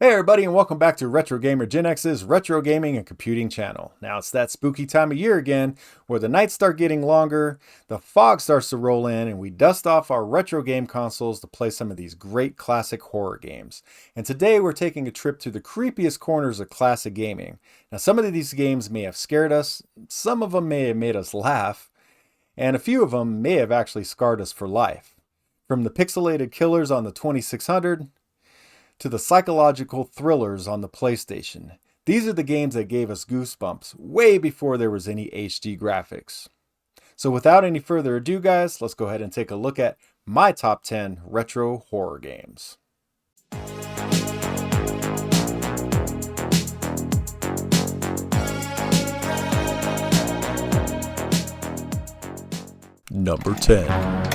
Hey everybody, and welcome back to Retro Gamer Gen X's Retro Gaming and Computing channel. Now it's that spooky time of year again, where the nights start getting longer, the fog starts to roll in, and we dust off our retro game consoles to play some of these great classic horror games. And today we're taking a trip to the creepiest corners of classic gaming. Now some of these games may have scared us, some of them may have made us laugh, and a few of them may have actually scarred us for life. From the pixelated killers on the 2600, to the psychological thrillers on the PlayStation. These are the games that gave us goosebumps way before there was any HD graphics. So without any further ado guys, let's go ahead and take a look at my top 10 retro horror games. Number 10.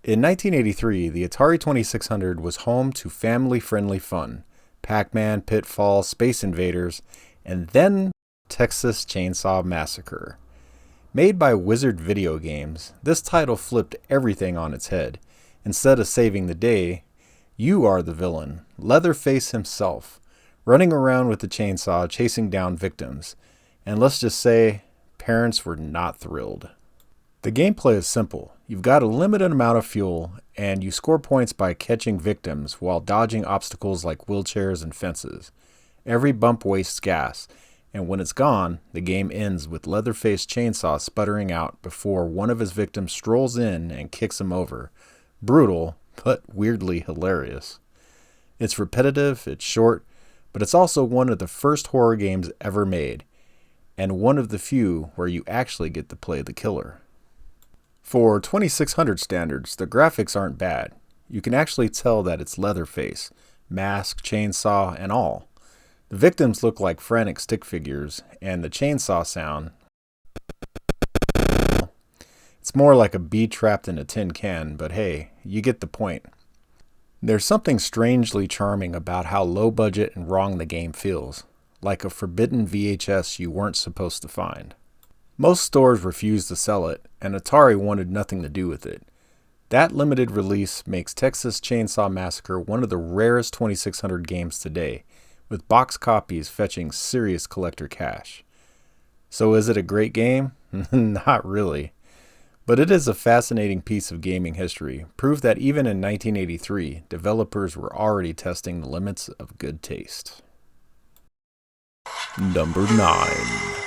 In 1983, the Atari 2600 was home to family-friendly fun, Pac-Man, Pitfall, Space Invaders, and then Texas Chainsaw Massacre. Made by Wizard Video Games, this title flipped everything on its head. Instead of saving the day, you are the villain, Leatherface himself, running around with the chainsaw chasing down victims. And let's just say, parents were not thrilled. The gameplay is simple. You've got a limited amount of fuel, and you score points by catching victims while dodging obstacles like wheelchairs and fences. Every bump wastes gas, and when it's gone, the game ends with Leatherface chainsaw sputtering out before one of his victims strolls in and kicks him over. Brutal, but weirdly hilarious. It's repetitive, it's short, but it's also one of the first horror games ever made, and one of the few where you actually get to play the killer. For 2600 standards, the graphics aren't bad. You can actually tell that it's Leatherface, mask, chainsaw, and all. The victims look like frantic stick figures, and the chainsaw sound, it's more like a bee trapped in a tin can, but hey, you get the point. There's something strangely charming about how low budget and wrong the game feels, like a forbidden VHS you weren't supposed to find. Most stores refused to sell it, and Atari wanted nothing to do with it. That limited release makes Texas Chainsaw Massacre one of the rarest 2600 games today, with box copies fetching serious collector cash. So is it a great game? Not really. But it is a fascinating piece of gaming history, proof that even in 1983, developers were already testing the limits of good taste. Number 9.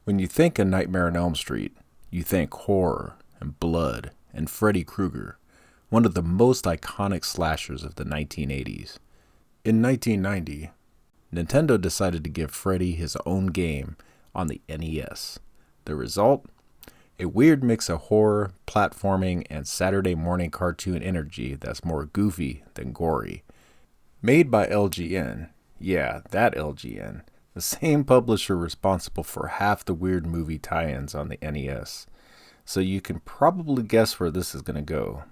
When you think A Nightmare on Elm Street, you think horror and blood and Freddy Krueger, one of the most iconic slashers of the 1980s. In 1990, Nintendo decided to give Freddy his own game on the NES. The result? A weird mix of horror, platforming, and Saturday morning cartoon energy that's more goofy than gory. Made by LGN, yeah, that LGN, the same publisher responsible for half the weird movie tie-ins on the NES. So you can probably guess where this is going to go,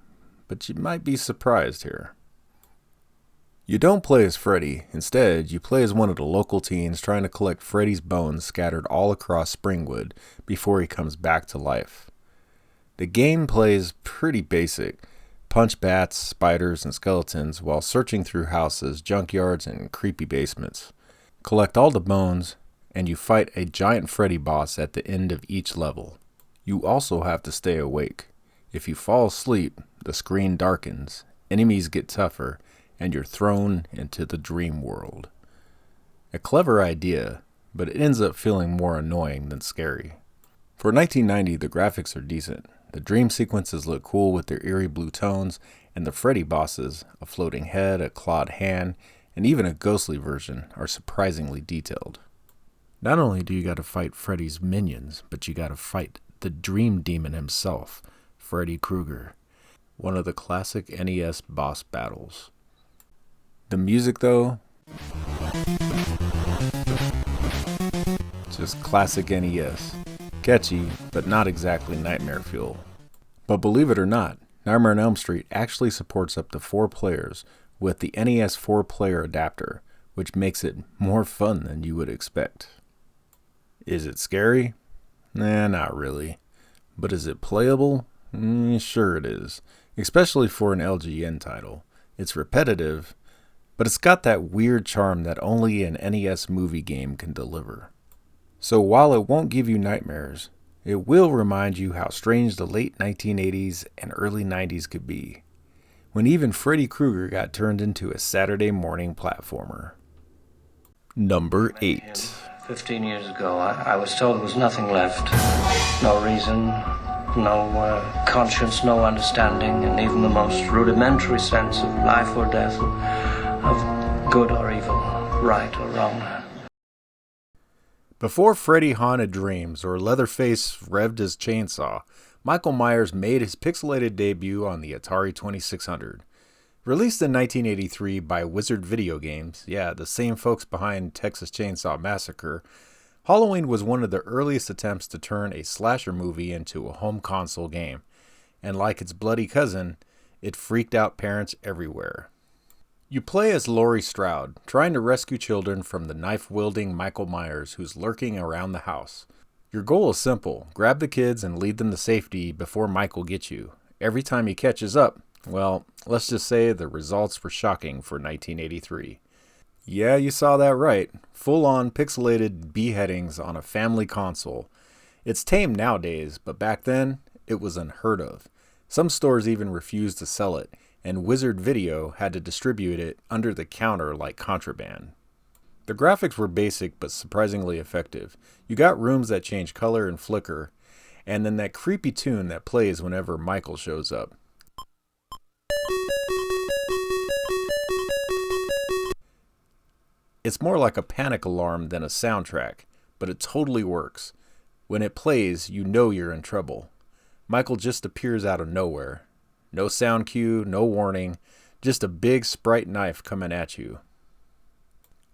but you might be surprised here. You don't play as Freddy. Instead, you play as one of the local teens trying to collect Freddy's bones scattered all across Springwood before he comes back to life. The game plays pretty basic. Punch bats, spiders, and skeletons while searching through houses, junkyards, and creepy basements. Collect all the bones, and you fight a giant Freddy boss at the end of each level. You also have to stay awake. If you fall asleep, the screen darkens, enemies get tougher, and you're thrown into the dream world. A clever idea, but it ends up feeling more annoying than scary. For 1990, the graphics are decent. The dream sequences look cool with their eerie blue tones, and the Freddy bosses, a floating head, a clawed hand, and even a ghostly version, are surprisingly detailed. Not only do you gotta fight Freddy's minions, but you gotta fight the Dream Demon himself, Freddy Krueger, one of the classic NES boss battles. The music though, just classic NES. Catchy, but not exactly nightmare fuel. But believe it or not, Nightmare on Elm Street actually supports up to 4 players with the NES 4-player adapter, which makes it more fun than you would expect. Is it scary? Nah, not really. But is it playable? Sure it is, especially for an LGN title. It's repetitive, but it's got that weird charm that only an NES movie game can deliver. So while it won't give you nightmares, it will remind you how strange the late 1980s and early 90s could be, when even Freddy Krueger got turned into a Saturday morning platformer. Number 8. 15 years ago, I was told there was nothing left. No reason, no conscience, no understanding, and even the most rudimentary sense of life or death, of good or evil, right or wrong. Before Freddy haunted dreams or Leatherface revved his chainsaw, Michael Myers made his pixelated debut on the Atari 2600. Released in 1983 by Wizard Video Games, the same folks behind Texas Chainsaw Massacre, Halloween was one of the earliest attempts to turn a slasher movie into a home console game, and like its bloody cousin, it freaked out parents everywhere. You play as Laurie Strode, trying to rescue children from the knife-wielding Michael Myers who's lurking around the house. Your goal is simple: grab the kids and lead them to safety before Michael gets you. Every time he catches up, well, let's just say the results were shocking for 1983. Yeah, you saw that right. Full-on pixelated beheadings on a family console. It's tame nowadays, but back then, it was unheard of. Some stores even refused to sell it, and Wizard Video had to distribute it under the counter like contraband. The graphics were basic but surprisingly effective. You got rooms that change color and flicker, and then that creepy tune that plays whenever Michael shows up. It's more like a panic alarm than a soundtrack, but it totally works. When it plays, you know you're in trouble. Michael just appears out of nowhere. No sound cue, no warning, just a big sprite knife coming at you.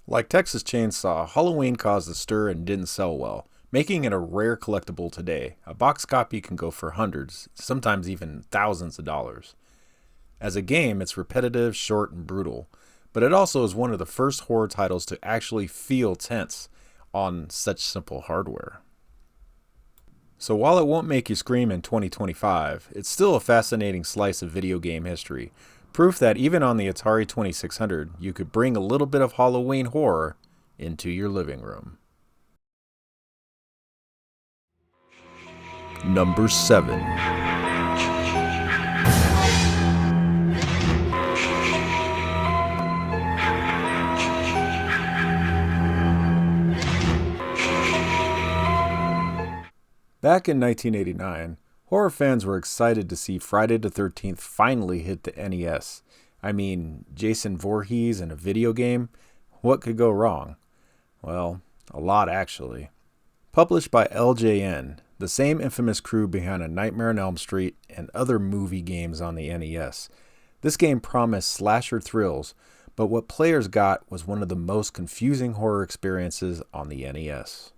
Like Texas Chainsaw, Halloween caused a stir and didn't sell well, making it a rare collectible today. A box copy can go for hundreds, sometimes even thousands of dollars. As a game, it's repetitive, short, and brutal, but it also is one of the first horror titles to actually feel tense on such simple hardware. So while it won't make you scream in 2025, it's still a fascinating slice of video game history. Proof that even on the Atari 2600, you could bring a little bit of Halloween horror into your living room. Number 7. Back in 1989, horror fans were excited to see Friday the 13th finally hit the NES. I mean, Jason Voorhees in a video game? What could go wrong? Well, a lot actually. Published by LJN, the same infamous crew behind A Nightmare on Elm Street and other movie games on the NES. This game promised slasher thrills, but what players got was one of the most confusing horror experiences on the NES.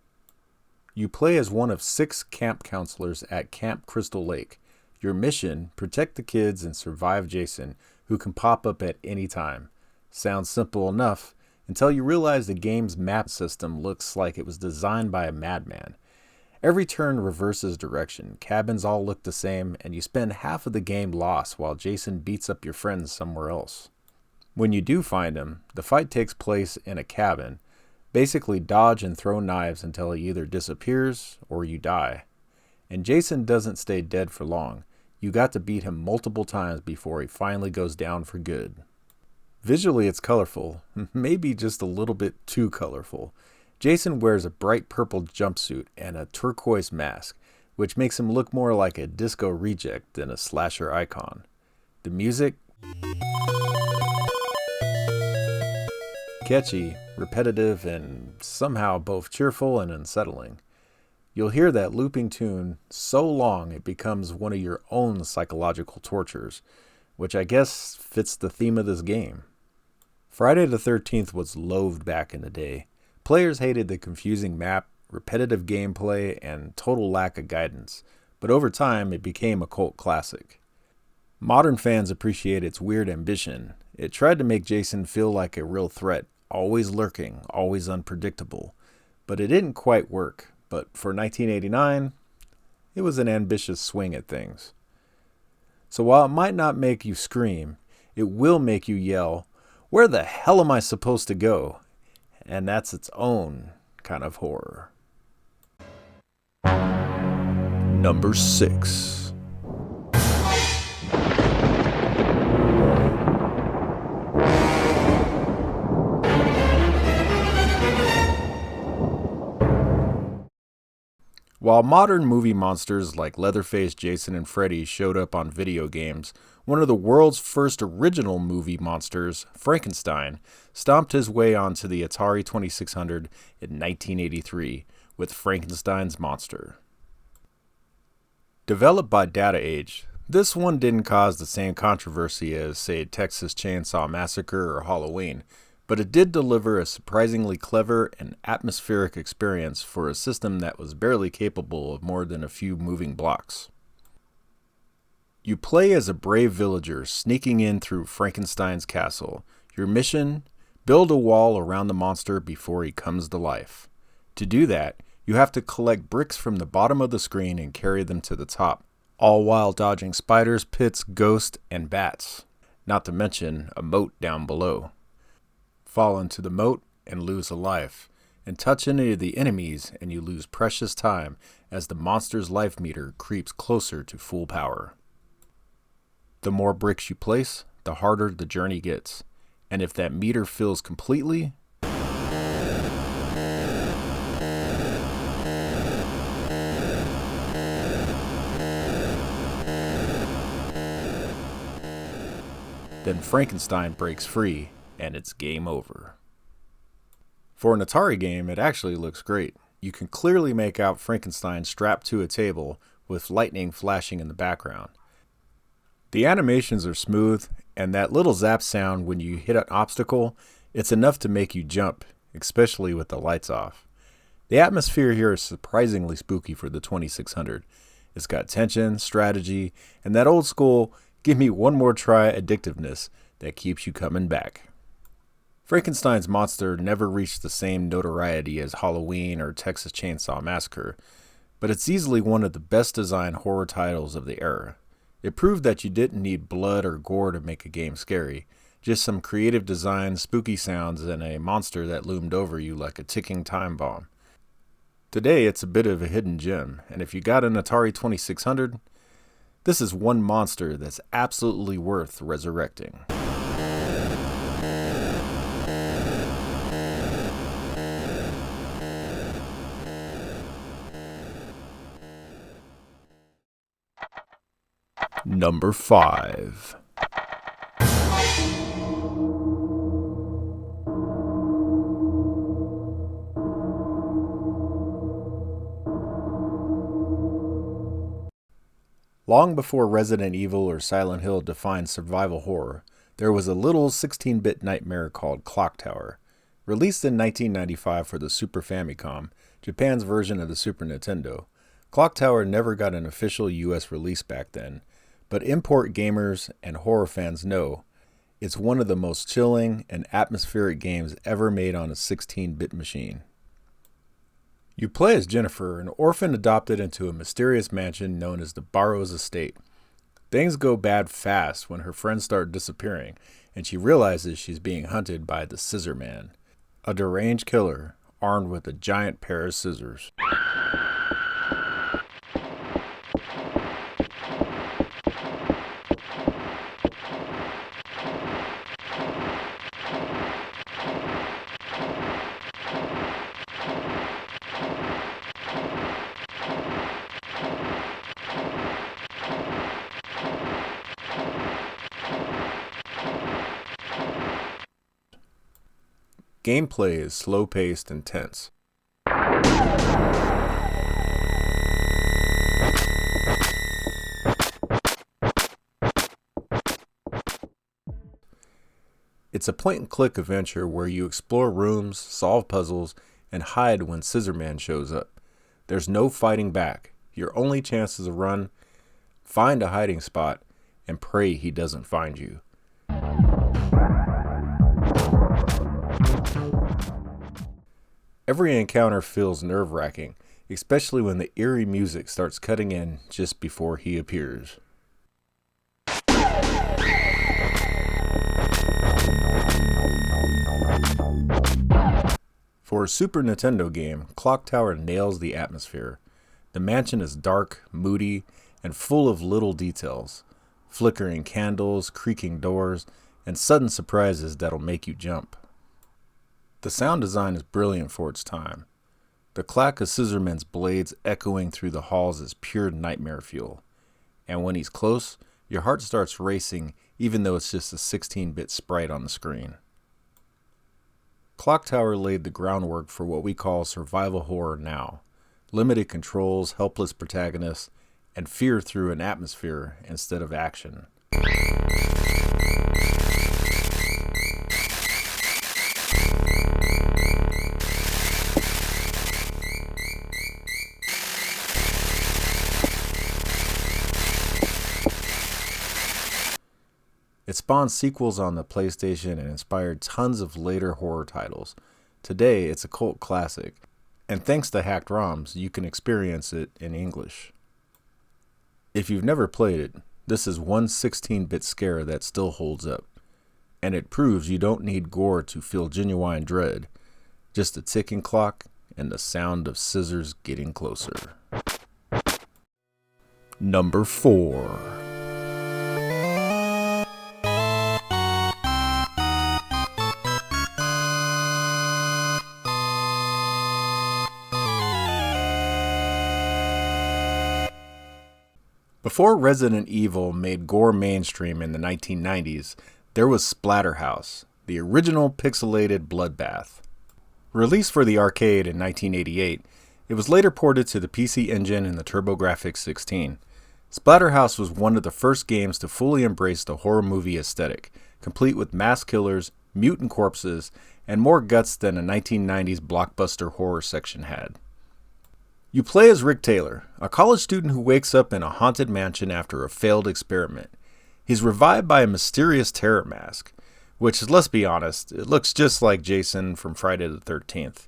You play as one of 6 camp counselors at Camp Crystal Lake. Your mission, protect the kids and survive Jason, who can pop up at any time. Sounds simple enough until you realize the game's map system looks like it was designed by a madman. Every turn reverses direction, cabins all look the same, and you spend half of the game lost while Jason beats up your friends somewhere else. When you do find him, the fight takes place in a cabin. Basically dodge and throw knives until he either disappears or you die. And Jason doesn't stay dead for long. You got to beat him multiple times before he finally goes down for good. Visually it's colorful, maybe just a little bit too colorful. Jason wears a bright purple jumpsuit and a turquoise mask, which makes him look more like a disco reject than a slasher icon. The music? Catchy, repetitive, and somehow both cheerful and unsettling. You'll hear that looping tune so long it becomes one of your own psychological tortures, which I guess fits the theme of this game. Friday the 13th was loathed back in the day. Players hated the confusing map, repetitive gameplay, and total lack of guidance, but over time it became a cult classic. Modern fans appreciate its weird ambition. It tried to make Jason feel like a real threat, always lurking, always unpredictable. But it didn't quite work. But for 1989, it was an ambitious swing at things. So while it might not make you scream, it will make you yell, "Where the hell am I supposed to go?" And that's its own kind of horror. Number 6. While modern movie monsters like Leatherface, Jason, and Freddy showed up on video games, one of the world's first original movie monsters, Frankenstein, stomped his way onto the Atari 2600 in 1983 with Frankenstein's Monster. Developed by Data Age, this one didn't cause the same controversy as, say, Texas Chainsaw Massacre or Halloween, but it did deliver a surprisingly clever and atmospheric experience for a system that was barely capable of more than a few moving blocks. You play as a brave villager sneaking in through Frankenstein's castle. Your mission? Build a wall around the monster before he comes to life. To do that, you have to collect bricks from the bottom of the screen and carry them to the top, all while dodging spiders, pits, ghosts, and bats, not to mention a moat down below. Fall into the moat and lose a life, and touch any of the enemies and you lose precious time as the monster's life meter creeps closer to full power. The more bricks you place, the harder the journey gets, and if that meter fills completely, then Frankenstein breaks free and it's game over. For an Atari game, it actually looks great. You can clearly make out Frankenstein strapped to a table with lightning flashing in the background. The animations are smooth, and that little zap sound when you hit an obstacle, it's enough to make you jump, especially with the lights off. The atmosphere here is surprisingly spooky for the 2600. It's got tension, strategy, and that old school, give me one more try addictiveness that keeps you coming back. Frankenstein's Monster never reached the same notoriety as Halloween or Texas Chainsaw Massacre, but it's easily one of the best designed horror titles of the era. It proved that you didn't need blood or gore to make a game scary, just some creative design, spooky sounds, and a monster that loomed over you like a ticking time bomb. Today, it's a bit of a hidden gem, and if you got an Atari 2600, this is one monster that's absolutely worth resurrecting. Number 5. Long before Resident Evil or Silent Hill defined survival horror, there was a little 16-bit nightmare called Clock Tower. Released in 1995 for the Super Famicom, Japan's version of the Super Nintendo, Clock Tower never got an official US release back then, but import gamers and horror fans know it's one of the most chilling and atmospheric games ever made on a 16-bit machine. You play as Jennifer, an orphan adopted into a mysterious mansion known as the Barrows Estate. Things go bad fast when her friends start disappearing, and she realizes she's being hunted by the Scissor Man, a deranged killer armed with a giant pair of scissors. Gameplay is slow-paced and tense. It's a point-and-click adventure where you explore rooms, solve puzzles, and hide when Scissorman shows up. There's no fighting back. Your only chance is to run, find a hiding spot, and pray he doesn't find you. Every encounter feels nerve-wracking, especially when the eerie music starts cutting in just before he appears. For a Super Nintendo game, Clock Tower nails the atmosphere. The mansion is dark, moody, and full of little details. Flickering candles, creaking doors, and sudden surprises that'll make you jump. The sound design is brilliant for its time. The clack of Scissorman's blades echoing through the halls is pure nightmare fuel. And when he's close, your heart starts racing even though it's just a 16-bit sprite on the screen. Clock Tower laid the groundwork for what we call survival horror now. Limited controls, helpless protagonists, and fear through an atmosphere instead of action. It spawned sequels on the PlayStation and inspired tons of later horror titles. Today, it's a cult classic, and thanks to hacked ROMs, you can experience it in English. If you've never played it, this is one 16-bit scare that still holds up, and it proves you don't need gore to feel genuine dread, just a ticking clock and the sound of scissors getting closer. Number 4. Before Resident Evil made gore mainstream in the 1990s, there was Splatterhouse, the original pixelated bloodbath. Released for the arcade in 1988, it was later ported to the PC Engine and the TurboGrafx-16. Splatterhouse was one of the first games to fully embrace the horror movie aesthetic, complete with mass killers, mutant corpses, and more guts than a 1990s blockbuster horror section had. You play as Rick Taylor, a college student who wakes up in a haunted mansion after a failed experiment. He's revived by a mysterious terror mask, which, let's be honest, it looks just like Jason from Friday the 13th.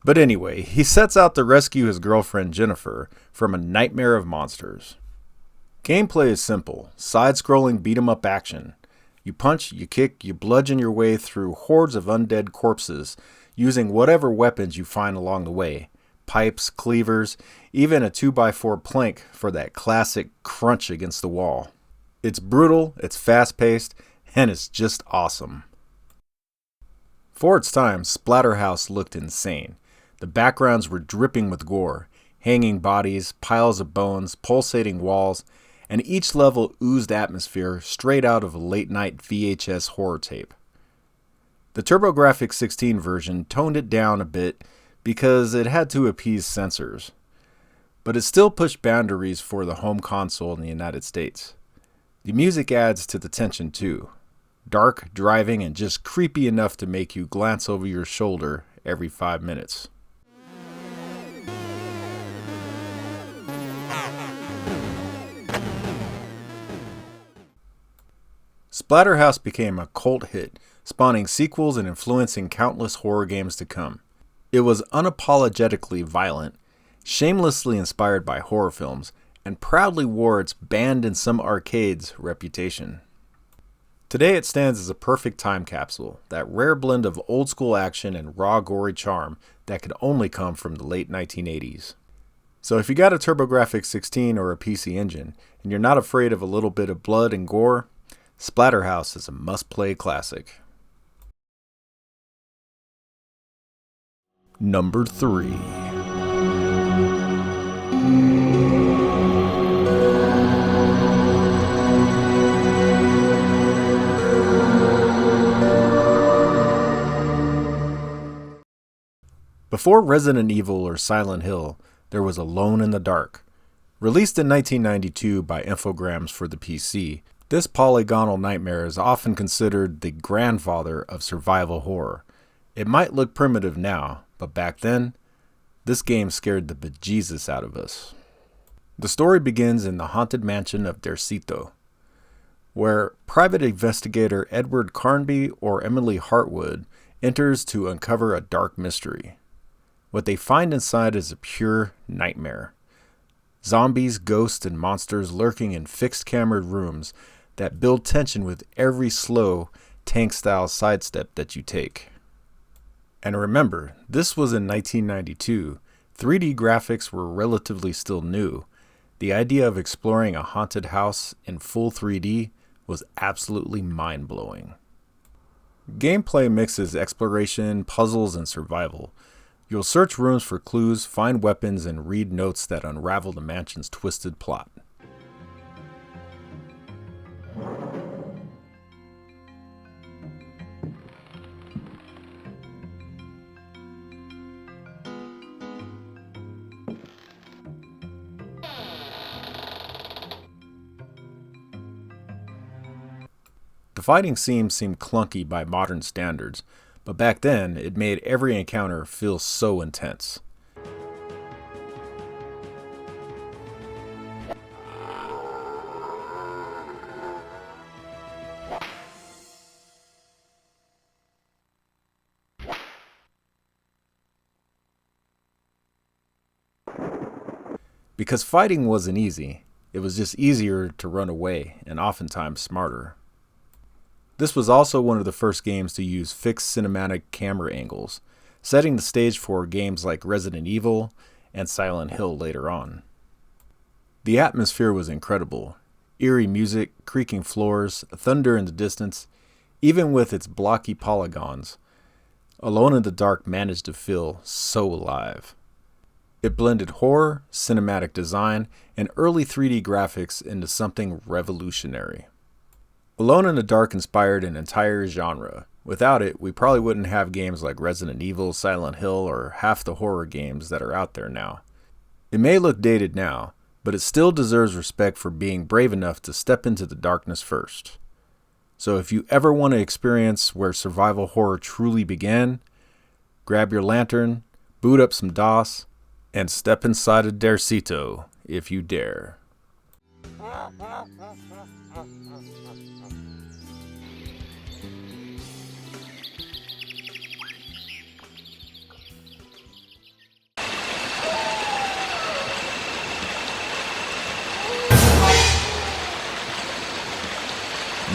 But anyway, he sets out to rescue his girlfriend Jennifer from a nightmare of monsters. Gameplay is simple, side-scrolling beat-em-up action. You punch, you kick, you bludgeon your way through hordes of undead corpses using whatever weapons you find along the way. Pipes, cleavers, even a 2x4 plank for that classic crunch against the wall. It's brutal, it's fast-paced, and it's just awesome. For its time, Splatterhouse looked insane. The backgrounds were dripping with gore, hanging bodies, piles of bones, pulsating walls, and each level oozed atmosphere straight out of a late-night VHS horror tape. The TurboGrafx-16 version toned it down a bit because it had to appease censors, but it still pushed boundaries for the home console in the United States. The music adds to the tension too. Dark, driving, and just creepy enough to make you glance over your shoulder every 5 minutes. Splatterhouse became a cult hit, spawning sequels and influencing countless horror games to come. It was unapologetically violent, shamelessly inspired by horror films, and proudly wore its banned in some arcades reputation. Today it stands as a perfect time capsule, that rare blend of old school action and raw gory charm that could only come from the late 1980s. So if you got a TurboGrafx-16 or a PC Engine, and you're not afraid of a little bit of blood and gore, Splatterhouse is a must-play classic. Number 3. Before Resident Evil or Silent Hill, there was Alone in the Dark. Released in 1992 by Infogrames for the PC, this polygonal nightmare is often considered the grandfather of survival horror. It might look primitive now, but back then, this game scared the bejesus out of us. The story begins in the haunted mansion of Dercito, where private investigator Edward Carnby or Emily Hartwood enters to uncover a dark mystery. What they find inside is a pure nightmare. Zombies, ghosts, and monsters lurking in fixed-cameraed rooms that build tension with every slow, tank-style sidestep that you take. And remember, this was in 1992. 3D graphics were relatively still new. The idea of exploring a haunted house in full 3D was absolutely mind-blowing. Gameplay mixes exploration, puzzles, and survival. You'll search rooms for clues, find weapons, and read notes that unravel the mansion's twisted plot. The fighting seemed clunky by modern standards, but back then it made every encounter feel so intense. Because fighting wasn't easy, it was just easier to run away and oftentimes smarter. This was also one of the first games to use fixed cinematic camera angles, setting the stage for games like Resident Evil and Silent Hill later on. The atmosphere was incredible. Eerie music, creaking floors, thunder in the distance, even with its blocky polygons, Alone in the Dark managed to feel so alive. It blended horror, cinematic design, and early 3D graphics into something revolutionary. Alone in the Dark inspired an entire genre. Without it, we probably wouldn't have games like Resident Evil, Silent Hill, or half the horror games that are out there now. It may look dated now, but it still deserves respect for being brave enough to step into the darkness first. So if you ever want to experience where survival horror truly began, grab your lantern, boot up some DOS, and step inside a Dercito if you dare.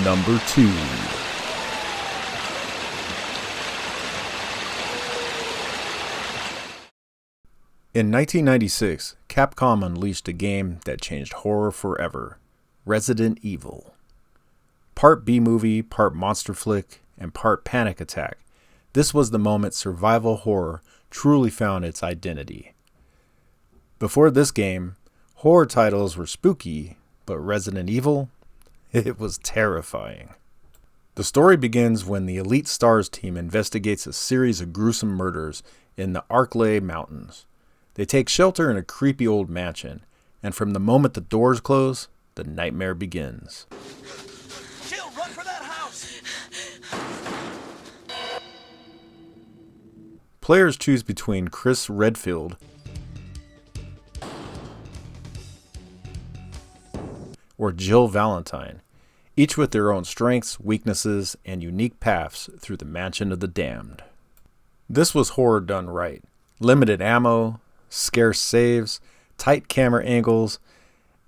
Number 2. In 1996, Capcom unleashed a game that changed horror forever, Resident Evil. Part B-movie, part monster flick, and part panic attack, this was the moment survival horror truly found its identity. Before this game, horror titles were spooky, but Resident Evil? It was terrifying. The story begins when the Elite Stars team investigates a series of gruesome murders in the Arklay Mountains. They take shelter in a creepy old mansion, and from the moment the doors close, the nightmare begins. Jill, run for that house! Players choose between Chris Redfield or Jill Valentine, each with their own strengths, weaknesses, and unique paths through the Mansion of the Damned. This was horror done right. Limited ammo, scarce saves, tight camera angles,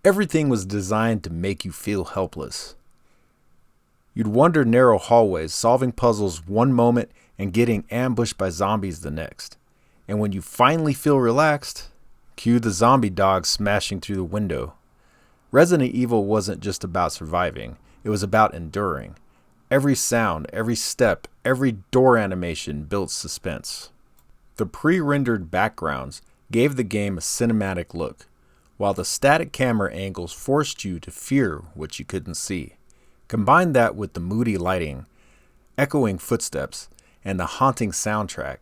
everything was designed to make you feel helpless. You'd wander narrow hallways, solving puzzles one moment and getting ambushed by zombies the next. And when you finally feel relaxed, cue the zombie dog smashing through the window. Resident Evil wasn't just about surviving, it was about enduring. Every sound, every step, every door animation built suspense. The pre-rendered backgrounds gave the game a cinematic look, while the static camera angles forced you to fear what you couldn't see. Combine that with the moody lighting, echoing footsteps, and the haunting soundtrack,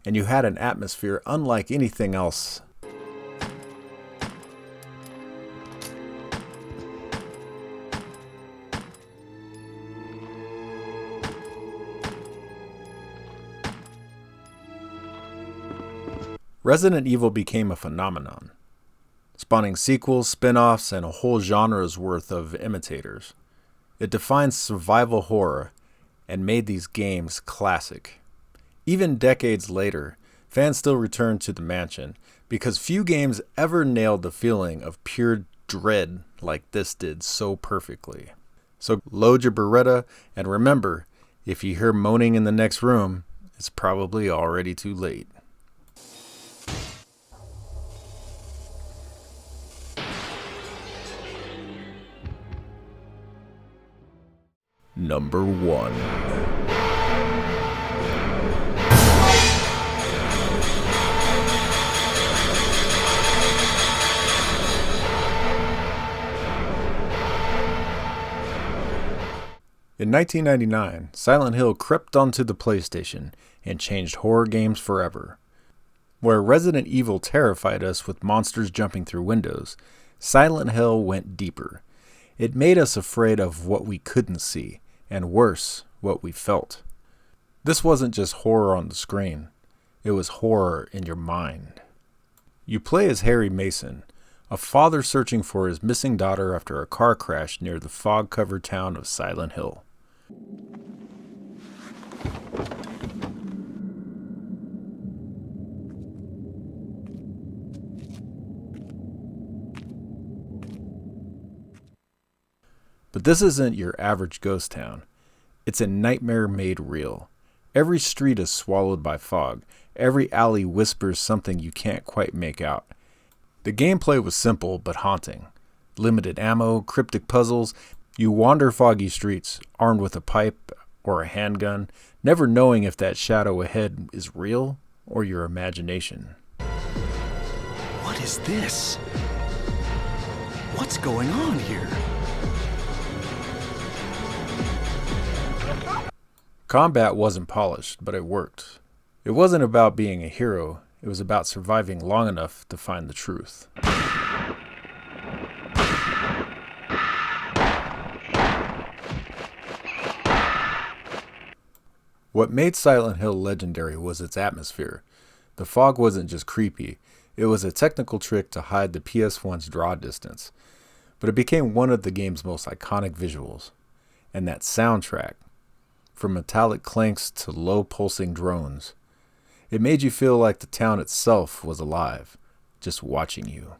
and you had an atmosphere unlike anything else. Resident Evil became a phenomenon, spawning sequels, spin-offs, and a whole genre's worth of imitators. It defined survival horror and made these games classic. Even decades later, fans still return to the mansion because few games ever nailed the feeling of pure dread like this did so perfectly. So load your Beretta, and remember, if you hear moaning in the next room, it's probably already too late. Number 1. In 1999, Silent Hill crept onto the PlayStation and changed horror games forever. Where Resident Evil terrified us with monsters jumping through windows, Silent Hill went deeper. It made us afraid of what we couldn't see, and worse, what we felt. This wasn't just horror on the screen, it was horror in your mind. You play as Harry Mason, a father searching for his missing daughter after a car crash near the fog-covered town of Silent Hill. But this isn't your average ghost town. It's a nightmare made real. Every street is swallowed by fog. Every alley whispers something you can't quite make out. The gameplay was simple but haunting. Limited ammo, cryptic puzzles. You wander foggy streets, armed with a pipe or a handgun, never knowing if that shadow ahead is real or your imagination. What is this? What's going on here? Combat wasn't polished, but it worked. It wasn't about being a hero, it was about surviving long enough to find the truth. What made Silent Hill legendary was its atmosphere. The fog wasn't just creepy, it was a technical trick to hide the PS1's draw distance. But it became one of the game's most iconic visuals. And that soundtrack, from metallic clanks to low pulsing drones, it made you feel like the town itself was alive, just watching you.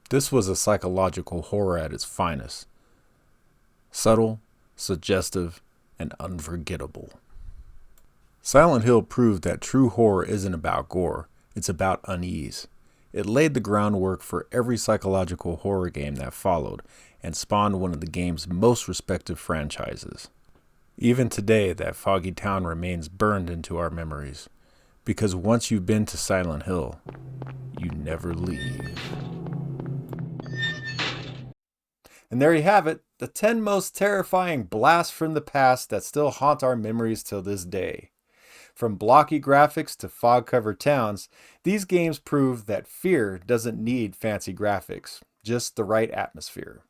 This was a psychological horror at its finest. Subtle, suggestive, and unforgettable. Silent Hill proved that true horror isn't about gore, it's about unease. It laid the groundwork for every psychological horror game that followed, and spawned one of the game's most respected franchises. Even today, that foggy town remains burned into our memories, because once you've been to Silent Hill, you never leave. And there you have it, the 10 most terrifying blasts from the past that still haunt our memories till this day. From blocky graphics to fog-covered towns, these games prove that fear doesn't need fancy graphics, just the right atmosphere.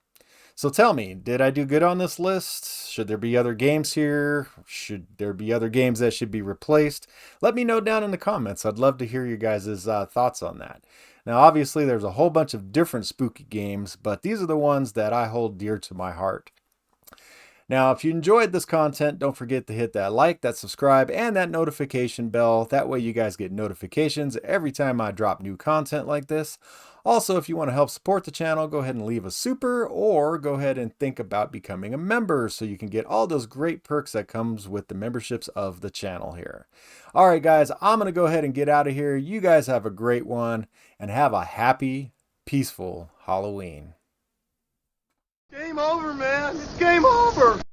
So tell me, did I do good on this list? Should there be other games here? Should there be other games that should be replaced? Let me know down in the comments. I'd love to hear you guys' thoughts on that. Now, obviously, there's a whole bunch of different spooky games, but these are the ones that I hold dear to my heart. Now, if you enjoyed this content, don't forget to hit that like, that subscribe, and that notification bell. That way you guys get notifications every time I drop new content like this. Also, if you want to help support the channel, go ahead and leave a super, or go ahead and think about becoming a member so you can get all those great perks that comes with the memberships of the channel here. All right, guys, I'm going to go ahead and get out of here. You guys have a great one, and have a happy, peaceful Halloween. Game over, man. It's game over.